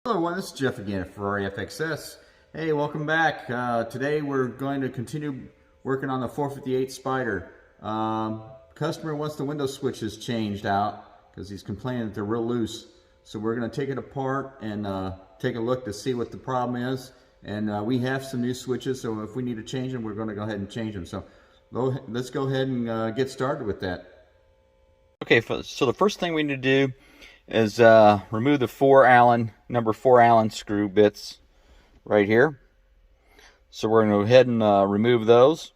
Hello everyone, this is Jeff again at Ferrari FXS. Hey, welcome back. Today we're going to continue working on the 458 Spider. Customer wants the window switches changed out because he's complaining that they're real loose. So we're going to take it apart and take a look to see what the problem is. And we have some new switches, so if we need to change them, we're going to go ahead and change them. So let's go ahead and get started with that. Okay, so the first thing we need to do is remove the number 4 Allen screw bits right here. So we're going to go ahead and remove those.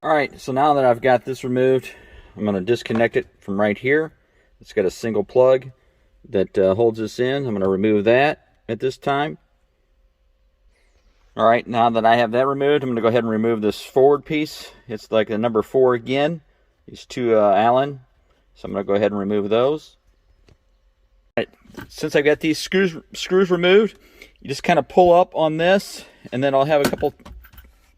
Alright, so now that I've got this removed, I'm going to disconnect it from right here. It's got a single plug that holds this in. I'm going to remove that at this time. Alright, now that I have that removed, I'm going to go ahead and remove this forward piece. It's like the number 4 again. These 2 Allen. So I'm going to go ahead and remove those. All right, since I've got these screws removed, you just kind of pull up on this, and then I'll have a couple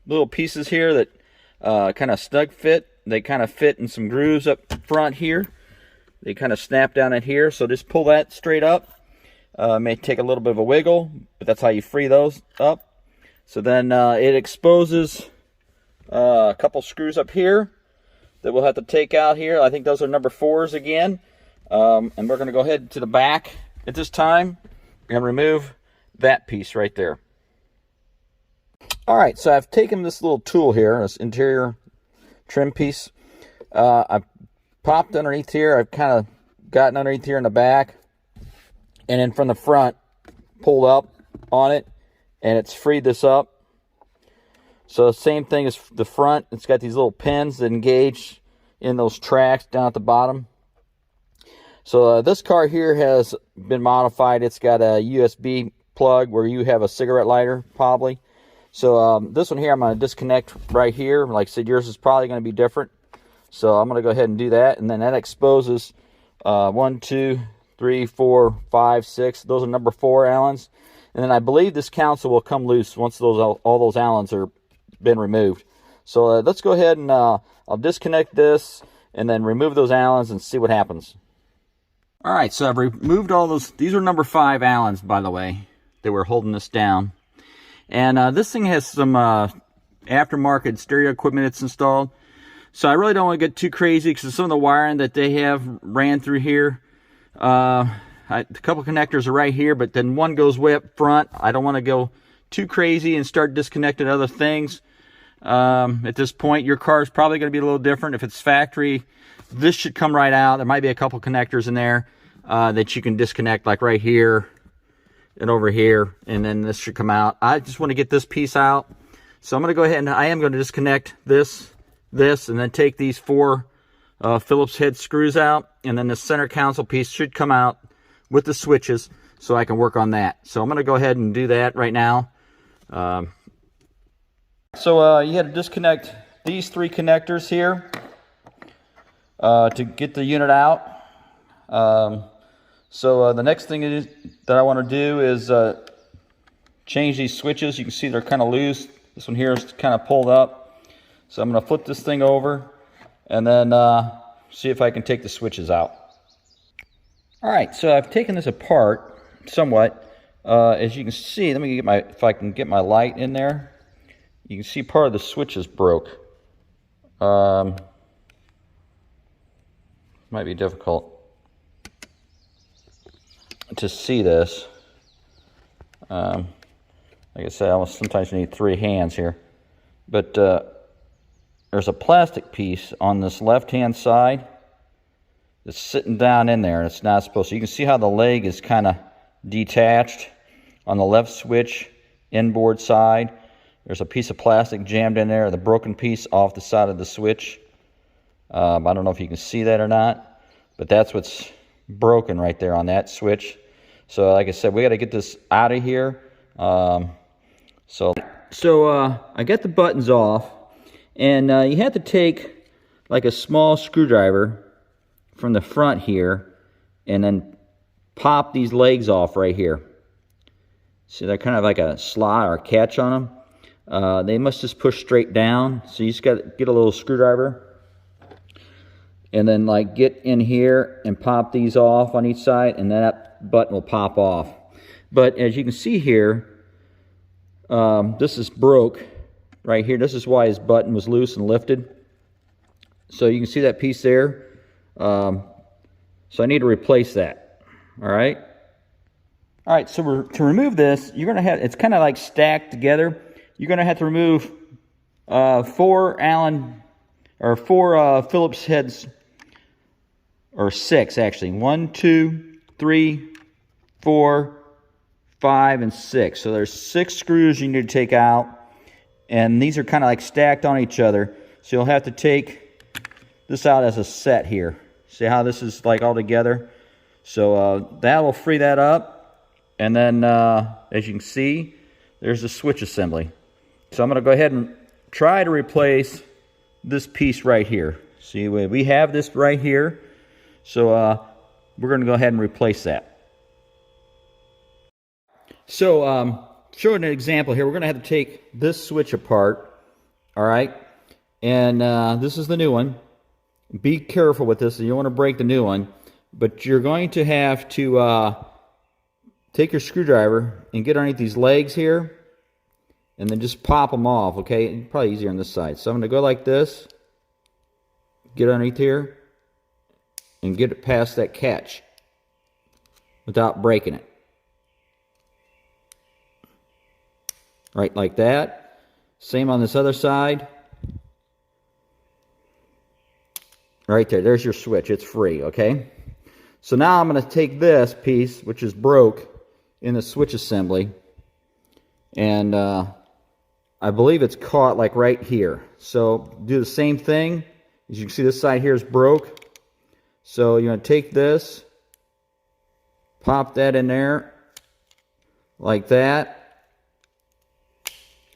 little pieces here that kind of snug fit. They kind of fit in some grooves up front here. They kind of snap down in here, so just pull that straight up. May take a little bit of a wiggle, but that's how you free those up. So then it exposes a couple screws up here that we'll have to take out here. I think those are number 4s again. And we're going to go ahead to the back at this time and remove that piece right there. Alright, so I've taken this little tool here, this interior trim piece. I've popped underneath here. I've kind of gotten underneath here in the back. And then from the front, pulled up on it. And it's freed this up. So same thing as the front. It's got these little pins that engage in those tracks down at the bottom. So this car here has been modified. It's got a USB plug where you have a cigarette lighter probably. So this one here I'm going to disconnect right here. Like I said, yours is probably going to be different. So I'm going to go ahead and do that. And then that exposes 1, 2, 3, 4, 5, 6. Those are number 4 Allens. And then I believe this console will come loose once all those Allens are been removed. So let's go ahead and I'll disconnect this and then remove those Allens and see what happens. Alright, so I've removed all those. These are number 5 Allens, by the way. They were holding this down. And this thing has some aftermarket stereo equipment it's installed. So I really don't want to get too crazy because some of the wiring that they have ran through here. A couple connectors are right here, but then one goes way up front. I don't want to go too crazy and start disconnecting other things. At this point, your car is probably going to be a little different. If it's factory, this should come right out. There might be a couple connectors in there that you can disconnect, like right here and over here, and then this should come out. I just want to get this piece out, so I'm going to go ahead and I am going to disconnect this, and then take these 4 Phillips head screws out, and then the center console piece should come out with the switches, so I can work on that. So I'm going to go ahead and do that right now. So you had to disconnect these 3 connectors here to get the unit out. So the next thing that I want to do is change these switches. You can see they're kind of loose. This one here is kind of pulled up. So I'm going to flip this thing over and then see if I can take the switches out. Alright, so I've taken this apart somewhat. As you can see, let me get if I can get my light in there. You can see part of the switch is broke. Might be difficult to see this. Like I said, I sometimes need 3 hands here. But there's a plastic piece on this left-hand side that's sitting down in there, and it's not supposed to. You can see how the leg is kind of detached on the left switch inboard side. There's a piece of plastic jammed in there, the broken piece off the side of the switch. I don't know if you can see that or not, but that's what's broken right there on that switch. So like I said, we got to get this out of here. So I got the buttons off, and you have to take like a small screwdriver from the front here and then pop these legs off right here. See, they're kind of like a slot or a catch on them. They must just push straight down. So you just got to get a little screwdriver, and then like get in here and pop these off on each side, and then that button will pop off. But as you can see here, this is broke right here. This is why his button was loose and lifted. So you can see that piece there. So I need to replace that. All right. All right. So to remove this, you're gonna have, it's kind of like stacked together. You're gonna have to remove four Phillips heads, or 6 actually. 1, 2, 3, 4, 5, and 6. So there's 6 screws you need to take out, and these are kind of like stacked on each other. So you'll have to take this out as a set here. See how this is like all together? So that will free that up, and then as you can see, there's the switch assembly. So I'm going to go ahead and try to replace this piece right here. See, we have this right here, so we're going to go ahead and replace that. So showing an example here, we're going to have to take this switch apart, all right? And this is the new one. Be careful with this, you don't want to break the new one, but you're going to have to take your screwdriver and get underneath these legs here, and then just pop them off, okay? Probably easier on this side. So I'm going to go like this, get underneath here, and get it past that catch without breaking it. Right, like that. Same on this other side. Right there, there's your switch. It's free, okay? So now I'm going to take this piece, which is broke, in the switch assembly, and I believe it's caught like right here. So do the same thing. As you can see, this side here is broke. So you're going to take this, pop that in there, like that.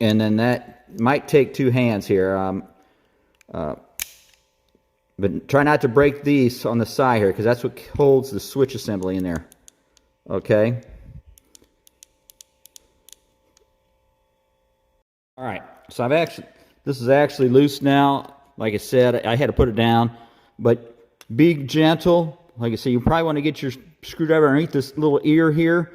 And then that might take 2 hands here. But try not to break these on the side here, because that's what holds the switch assembly in there. Okay? All right. So this is actually loose now. Like I said, I had to put it down. But be gentle. Like I said, you probably want to get your screwdriver underneath this little ear here.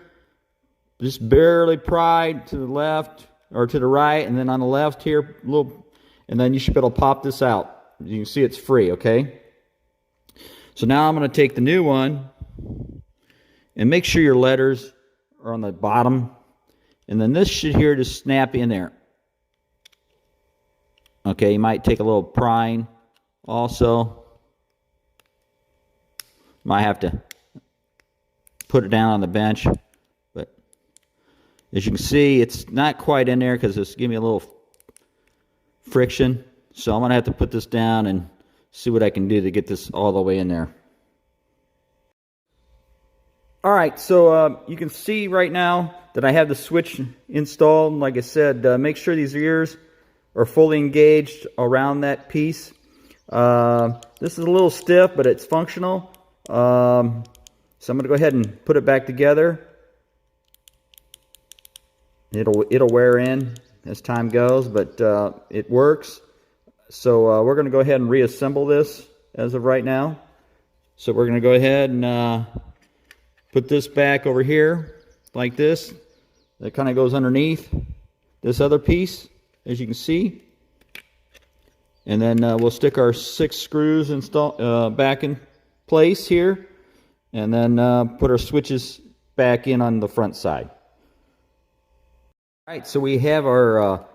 Just barely pry to the left or to the right, and then on the left here, and then you should be able to pop this out. You can see it's free, okay? So now I'm going to take the new one, and make sure your letters are on the bottom, and then this should here just snap in there. Okay, you might take a little prying also. Might have to put it down on the bench, but as you can see, it's not quite in there because it's giving me a little friction. So I'm going to have to put this down and see what I can do to get this all the way in there. All right, so you can see right now that I have the switch installed. Like I said, make sure these ears are fully engaged around that piece. This is a little stiff, but it's functional. So I'm going to go ahead and put it back together. It'll wear in as time goes, but it works. So we're going to go ahead and reassemble this as of right now. So we're going to go ahead and put this back over here like this. That kind of goes underneath this other piece, as you can see. And then we'll stick our 6 screws back in place here, and then put our switches back in on the front side. All right, so we have our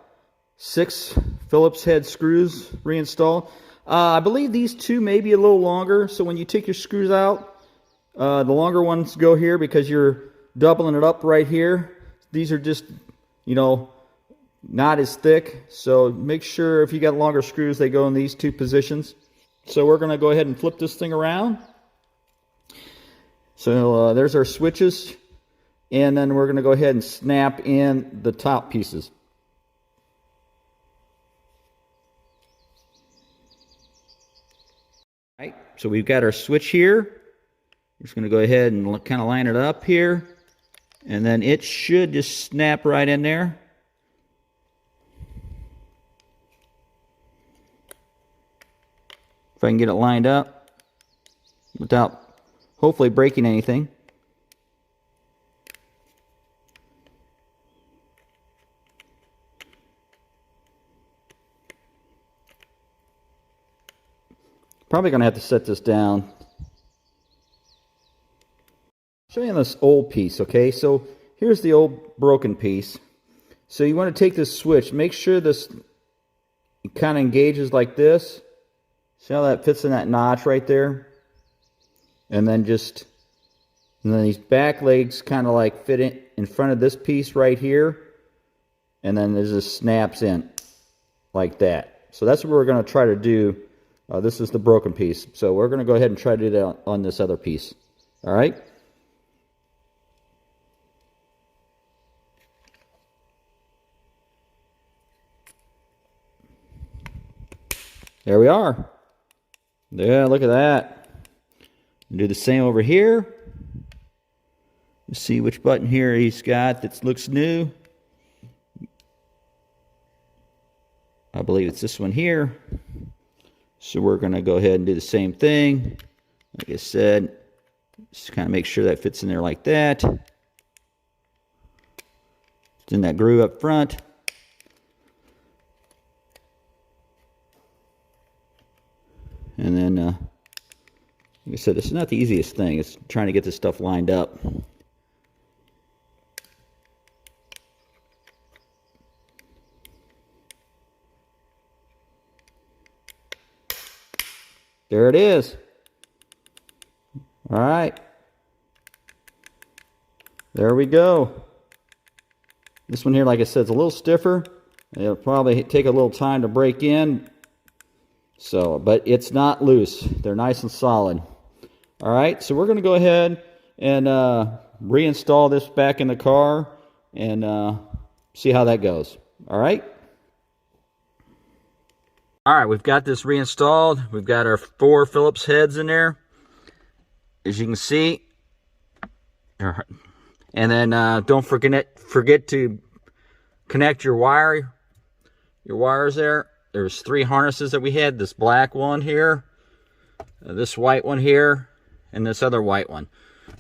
6 Phillips head screws reinstalled. I believe these 2 may be a little longer, so when you take your screws out, the longer ones go here because you're doubling it up right here. These are just, not as thick, so make sure if you got longer screws, they go in these 2 positions. So we're going to go ahead and flip this thing around. So there's our switches, and then we're going to go ahead and snap in the top pieces. All right, so we've got our switch here. We're just going to go ahead and kind of line it up here, and then it should just snap right in there. If I can get it lined up. without hopefully breaking anything. Probably going to have to set this down. Show you this old piece, okay? So here's the old broken piece. So you want to take this switch, make sure this kind of engages like this. See how that fits in that notch right there? And then these back legs kind of like fit in front of this piece right here. And then this just snaps in like that. So that's what we're going to try to do. This is the broken piece. So we're going to go ahead and try to do that on this other piece. All right? There we are. Yeah, look at that. Do the same over here. Let's see which button here he's got that looks new. I believe it's this one here. So we're going to go ahead and do the same thing. Like I said, just kind of make sure that fits in there like that. It's in that groove up front. And then, like I said, this is not the easiest thing. It's trying to get this stuff lined up. There it is. All right. There we go. This one here, like I said, is a little stiffer. It'll probably take a little time to break in. So, but it's not loose. They're nice and solid. All right, so we're going to go ahead and reinstall this back in the car and see how that goes. All right. All right, we've got this reinstalled. We've got our 4 Phillips heads in there, as you can see. And then don't forget to connect your wires there. There's 3 harnesses that we had. This black one here, this white one here, and this other white one.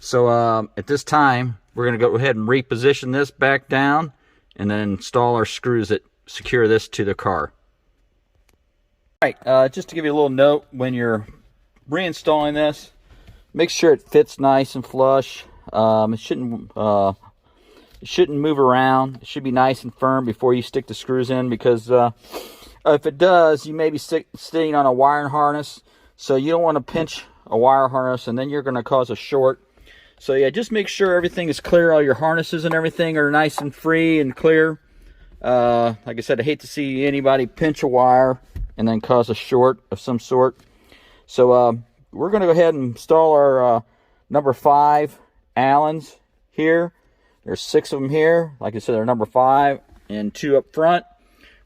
So at this time, we're going to go ahead and reposition this back down and then install our screws that secure this to the car. All right, just to give you a little note, when you're reinstalling this, make sure it fits nice and flush. It shouldn't move around. It should be nice and firm before you stick the screws in, because if it does, you may be sitting on a wiring harness, so you don't want to pinch a wire harness, and then you're going to cause a short. So yeah, just make sure everything is clear. All your harnesses and everything are nice and free and clear. Like I said, I hate to see anybody pinch a wire and then cause a short of some sort. So we're going to go ahead and install our number 5 Allens here. There's 6 of them here. Like I said, they're number 5 and 2 up front.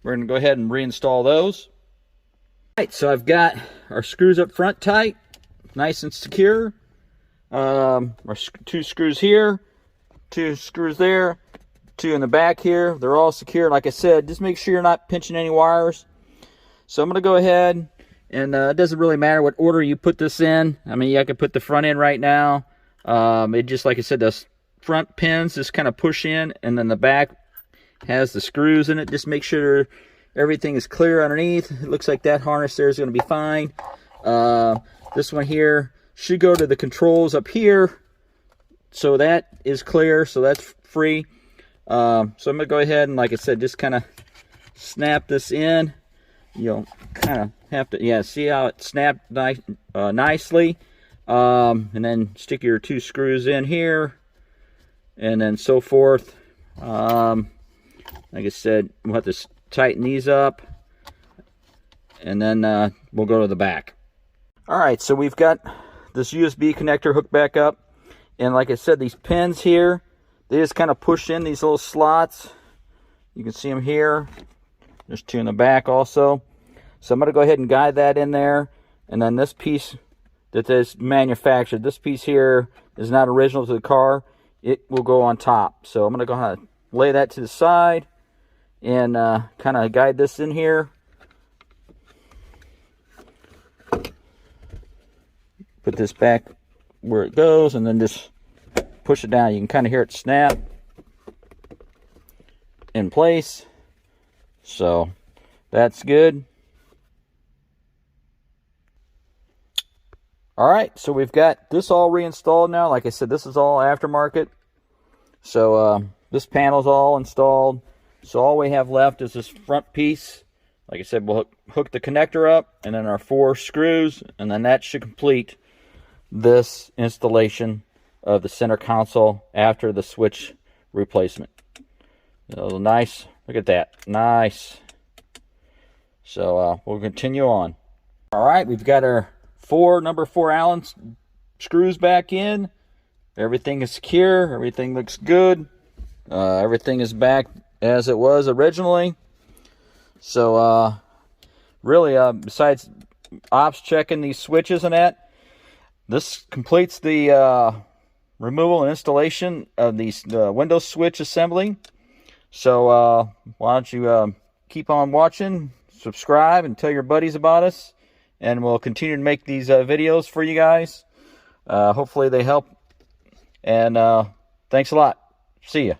We're going to go ahead and reinstall those. All right, so I've got our screws up front tight, nice and secure. Our 2 screws here, 2 screws there, 2 in the back here. They're all secure. Like I said, just make sure you're not pinching any wires. So I'm going to go ahead, and it doesn't really matter what order you put this in. I mean, I could put the front in right now. It just, like I said, the front pins just kind of push in, and then the back has the screws in it. Just make sure everything is clear underneath. It looks like that harness there is going to be fine. This one here should go to the controls up here, so that is clear, so that's free. So I'm going to go ahead and, like I said, just kind of snap this in. You'll kind of have to, yeah, see how it snapped nicely. And then stick your 2 screws in here, and then so forth. Like I said, we'll have to tighten these up, and then we'll go to the back. All right, so we've got this USB connector hooked back up, and like I said, these pins here, they just kind of push in these little slots. You can see them here. There's 2 in the back also. So I'm going to go ahead and guide that in there, and then this piece that is manufactured, this piece here is not original to the car. It will go on top. So I'm going to go ahead and lay that to the side and kind of guide this in here. put this back where it goes, and then just push it down. You can kind of hear it snap in place. So that's good. Alright, so we've got this all reinstalled now. Like I said, this is all aftermarket. So this panel's all installed. So all we have left is this front piece. Like I said, we'll hook the connector up, and then our 4 screws, and then that should complete this installation of the center console after the switch replacement. So nice. Look at that. Nice. So we'll continue on. Alright, we've got our number 4 Allen screws back in. Everything is secure. Everything looks good. Everything is back as it was originally. So really, besides ops checking these switches and that, this completes the removal and installation of these Windows switch assembly. So why don't you keep on watching, subscribe, and tell your buddies about us, and we'll continue to make these videos for you guys. Hopefully they help, and thanks a lot. See ya.